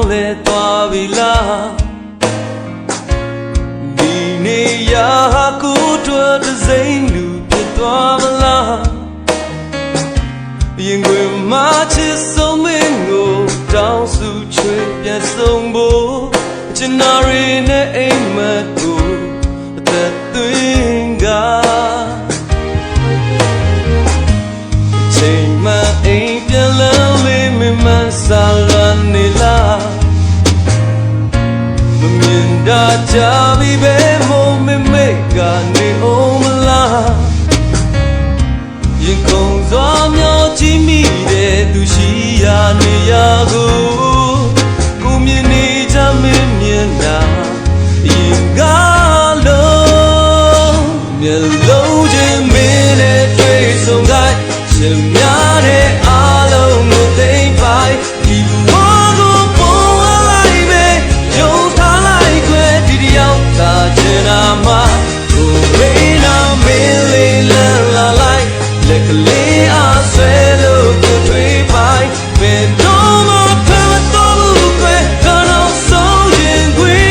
လဲသွားပြီလားဒီနေရာကိုတွေ့တဲ့စိမ့်လူဖြစ်သွားမလားရင်ခွင်မှာချစ်ဆုံးမင်းကိုတောင်းစုချွေပြန်ဆုံးဖို့ချင်နာရီနဲ့အိမ်မက်ကိုအသက်သွင်းကချိန်မှအိမ်ပြန်လန်းလေးမမှန်စာလန်းနေလားမမြင်တာကြပြီပဲမို့မမေ့ကနေအောင်မလားရင်ခုန်စွာမျောကြည့်မိတဲ့သူရှိရာနေရာကိုကိုမြင်နေကြမင်းမြင်တာရင်ကားလုံးမျက်လုံးချင်းမင်းနဲ့တွေ့ဆုံတိုင်းရှင်များတဲ့အားလုံးကိုသိမ့်ပိုက်ဒီဘောကိုပုံလိုက်ပဲယုံထားလိုက်ခွဲဒီတယောက်သာချင်တာမှကိုမေးနာမင်းလေးလန်းလာလိုက်လက်ကလေးအားဆွဲလို့ကိုတွေ့ပိုက်ဘယ်တော့မှဖမ်းမတော့ဘူးခွဲကတော့ဆုံးရင်ခွေး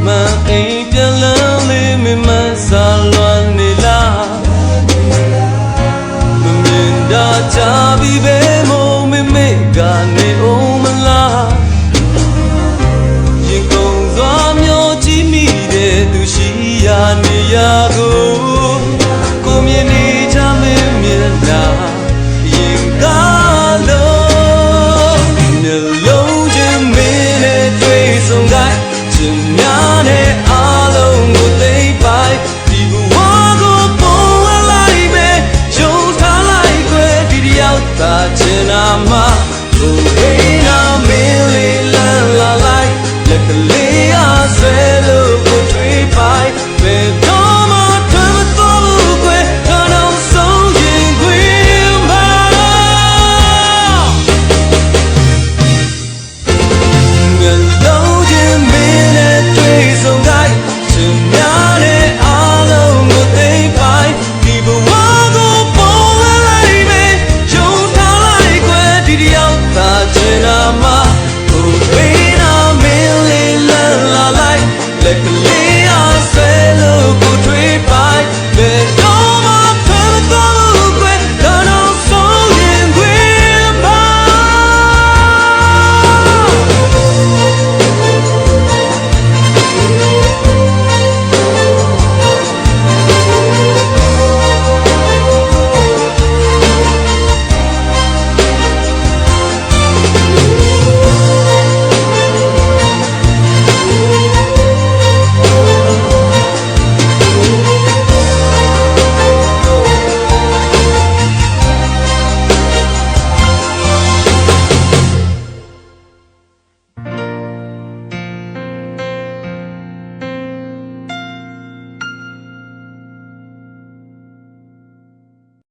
မအိမ်ပြန်လန်းလေးမမှန်စာလွန်နေလားမမြင်တာကြပြီပဲမို့မမေ့ကနေအောင်မလားရင်ကုန်စွာမျောကြည့်မိတဲ့သူရှိရာနေရာကို